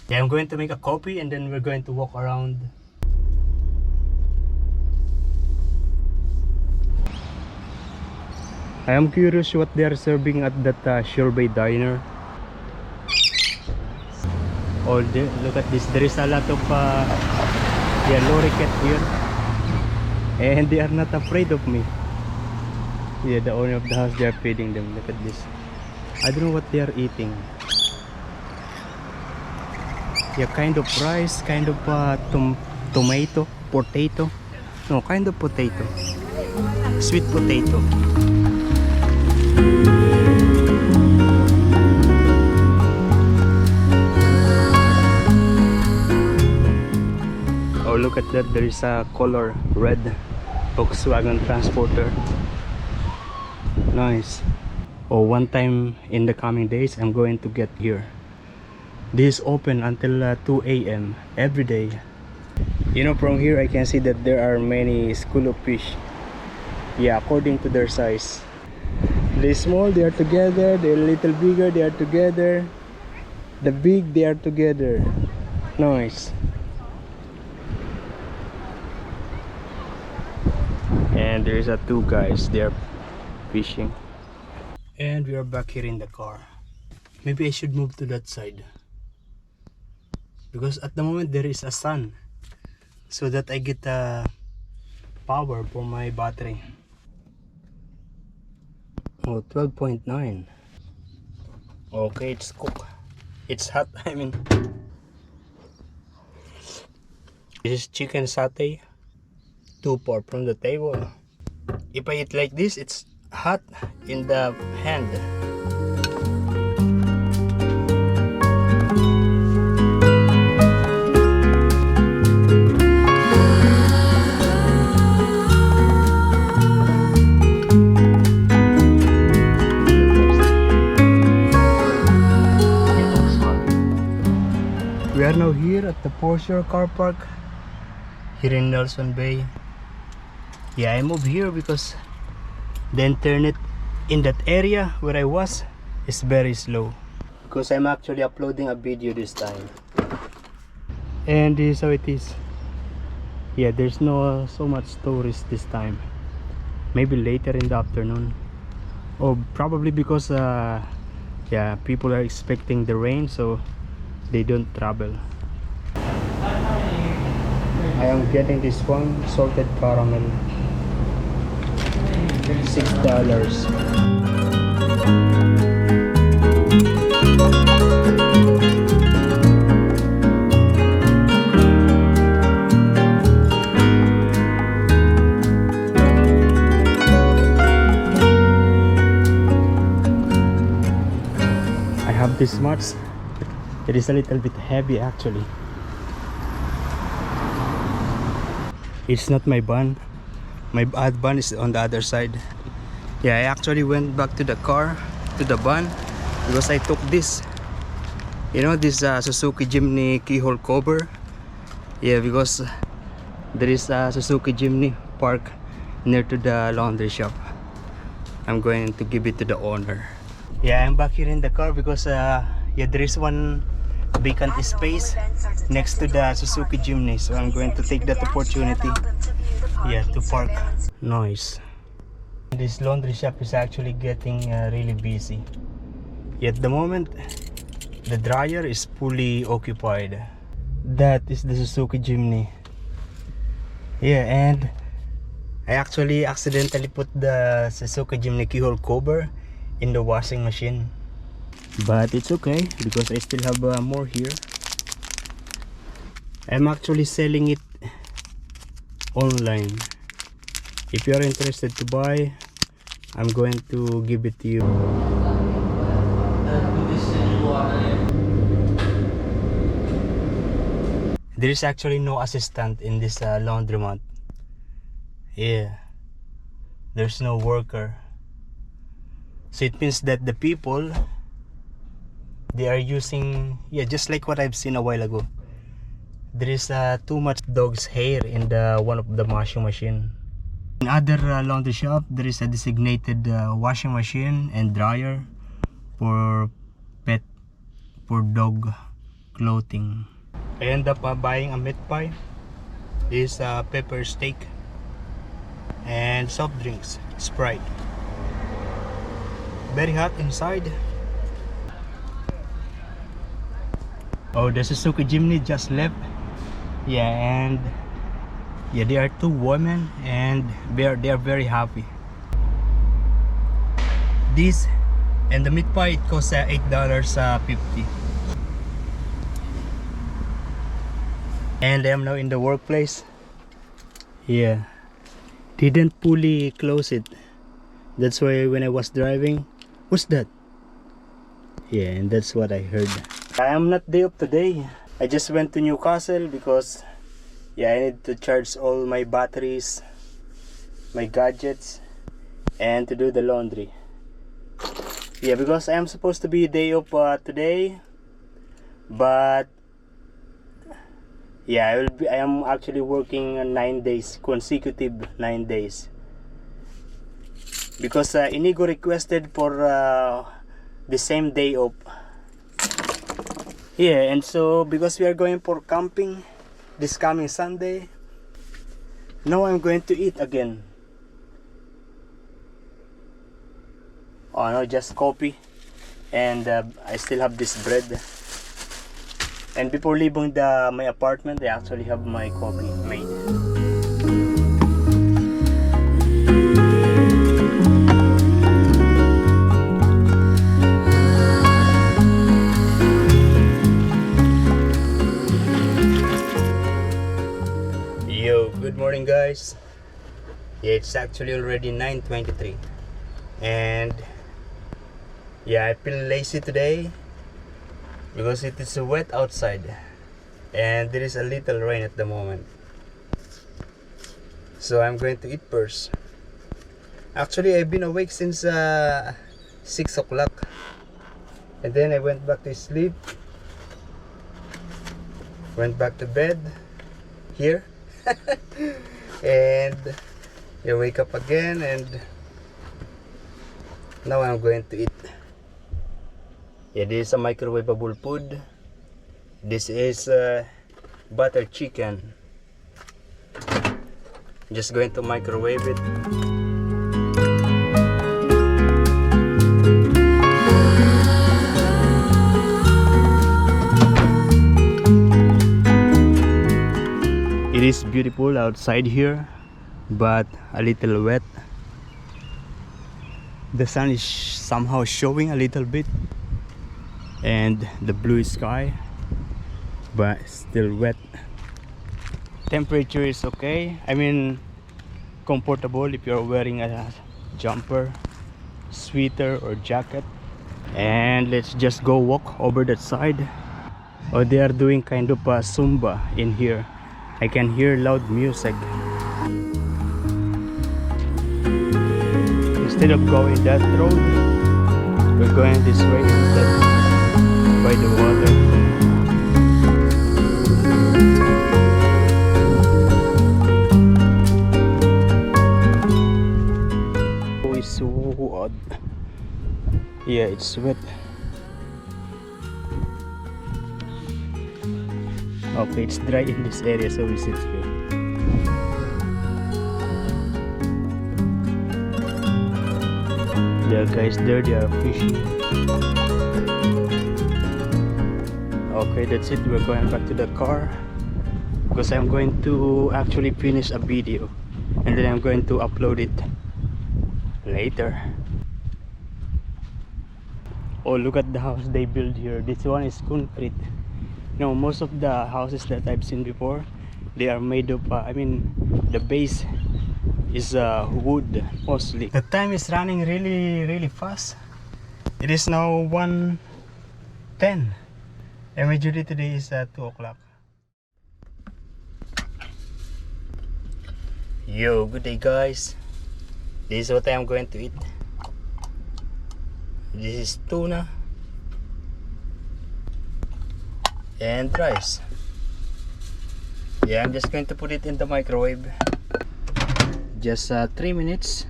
Yeah, I'm going to make a copy and then we're going to walk around. I am curious what they are serving at that Sherbay diner. Oh, look at this. There is a lot of yeah, lorry cat here. And they are not afraid of me. Yeah, the owner of the house, they are feeding them. Look at this. I don't know what they are eating. Yeah, kind of rice, kind of tomato, potato. No, kind of potato. Sweet potato. Oh, look at that. There is a color red Volkswagen Transporter. Nice. Oh, one time in the coming days, I'm going to get here. This is open until 2 a.m. every day. You know, from here I can see that there are many school of fish. Yeah, according to their size. They're small, they are together. They're a little bigger, they are together. The big, they are together. Nice. And there's two guys, they are fishing. And we are back here in the car. Maybe I should move to that side, because at the moment there is a sun, so that I get power for my battery. Oh, 12.9. Okay, it's cooked. It's hot. I mean, this is chicken satay, 2 pork from the table. If I eat like this, it's hot in the hand. We are now here at the Porsche car park here in Nelson Bay. Yeah, I moved here because the internet in that area where I was is very slow, because I'm actually uploading a video this time. And this is how it is. Yeah, there's no so much tourists this time. Maybe later in the afternoon. Oh, probably because yeah, people are expecting the rain, so they don't travel. I am getting this one, salted caramel, $6. I have this much. It is a little bit heavy actually. It's not my bun. My bun is on the other side. Yeah, I actually went back to the car, to the bun, because I took this. You know, this Suzuki Jimny keyhole cover. Yeah, because there is a Suzuki Jimny park near to the laundry shop. I'm going to give it to the owner. Yeah, I'm back here in the car because yeah, there is one vacant space next to the Suzuki Jimny, so I'm going to take that opportunity, yeah, to park. Nice. This laundry shop is actually getting really busy. At the moment, the dryer is fully occupied. That is the Suzuki Jimny. Yeah, and I actually accidentally put the Suzuki Jimny keyhole cover in the washing machine. But it's okay because I still have more here. I'm actually selling it online. If you are interested to buy, I'm going to give it to you. There is actually no assistant in this laundromat. Yeah, there's no worker. So it means that the people, they are using, yeah, just like what I've seen a while ago. There is too much dog's hair in the one of the washing machine. In other laundry shop, there is a designated washing machine and dryer for pet, for dog clothing. I end up buying a meat pie, this pepper steak, and soft drinks, Sprite. Very hot inside. Oh, the Suzuki Jimny just left. Yeah, and yeah, there are two women and they are very happy. This and the meat pie, it costs $8.50. And I am now in the workplace. Yeah, didn't fully close it. That's why when I was driving, what's that? Yeah, and that's what I heard. I am not day off today. I just went to Newcastle because yeah, I need to charge all my batteries, my gadgets, and to do the laundry. Yeah, because I am supposed to be day off today, but yeah, I am actually working 9 days, consecutive 9 days. Because Inigo requested for the same day off. Yeah, and so because we are going for camping this coming Sunday, now I'm going to eat again. Oh no, just coffee, and I still have this bread. And before leaving my apartment, I actually have my coffee made. Good morning, guys. Yeah, it's actually already 9:23, and yeah, I feel lazy today because it is wet outside and there is a little rain at the moment. So I'm going to eat first. Actually, I've been awake since 6 o'clock, and then I went back to sleep, went back to bed here. And you wake up again, and now I'm going to eat. Yeah, this is a microwavable food. This is butter chicken. Just going to microwave it. It is beautiful outside here, but a little wet. The sun is somehow showing a little bit, and the blue sky, but still wet. Temperature is okay. I mean, comfortable if you're wearing a jumper, sweater, or jacket. And let's just go walk over that side. Oh, they are doing kind of a Zumba in here. I can hear loud music. Instead of going that road, we're going this way instead, by the water. Oh, it's so odd. Yeah, it's wet. Okay, it's dry in this area, so we sit here. There are guys there, they are fishing. Okay, that's it. We're going back to the car because I'm going to actually finish a video and then I'm going to upload it later. Oh, look at the house they built here. This one is concrete. You know, most of the houses that I've seen before, they are made of I mean, the base is wood mostly. The time is running really fast. It is now 1:10 and my duty today is at 2 o'clock. Yo, good day, guys. This is what I am going to eat. This is tuna and rice. Yeah, I'm just going to put it in the microwave. Just 3 minutes.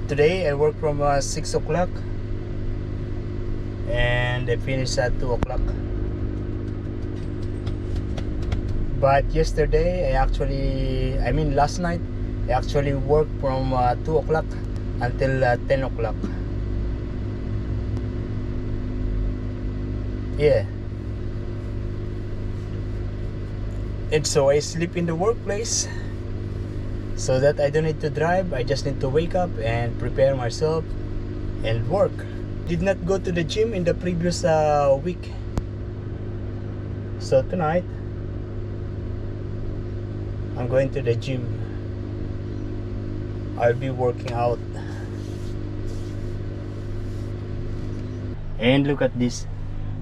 Today I work from 6 o'clock and I finish at 2 o'clock. But yesterday, last night, I actually worked from 2 o'clock until 10 o'clock. Yeah. And so I sleep in the workplace so that I don't need to drive. I just need to wake up and prepare myself and work. Did not go to the gym in the previous week. So tonight, I'm going to the gym. I'll be working out. And look at this.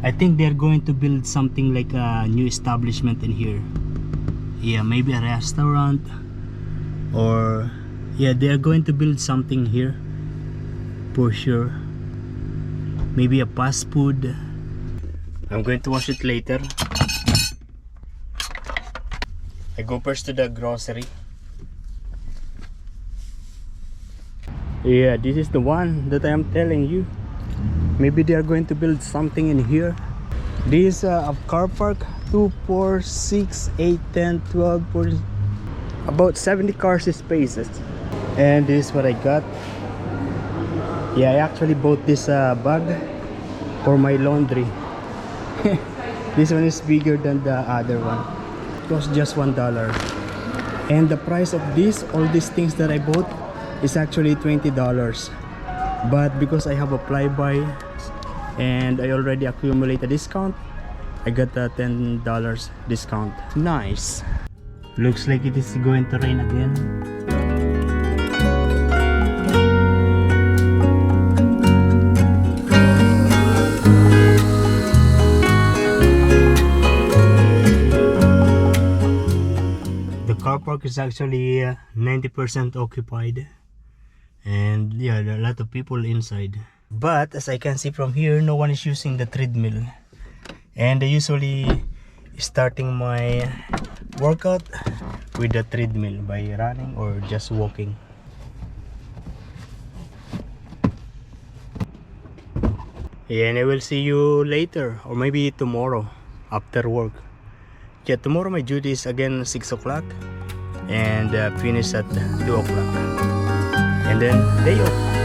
I think they're going to build something like a new establishment in here. Yeah, maybe a restaurant, or yeah, they're going to build something here for sure. Maybe a fast food. I'm going to wash it later. I go first to the grocery. Yeah, this is the one that I am telling you. Maybe they are going to build something in here. This a car park, 2, 4, 6, 8, 10, 12, 14, about 70 cars spaces. And this is what I got. Yeah, I actually bought this bag for my laundry. This one is bigger than the other one. It cost just $1. And the price of all these things that I bought is actually $20. But because I have a flyby and I already accumulate a discount, I got a $10 discount. Nice. Looks like it is going to rain again. The car park is actually 90% occupied. And yeah, there are a lot of people inside. But as I can see from here, no one is using the treadmill. And I usually starting my workout with the treadmill by running or just walking. Yeah, and I will see you later or maybe tomorrow after work. Yeah, tomorrow my duty is again 6 o'clock and finish at 2 o'clock. And then day off.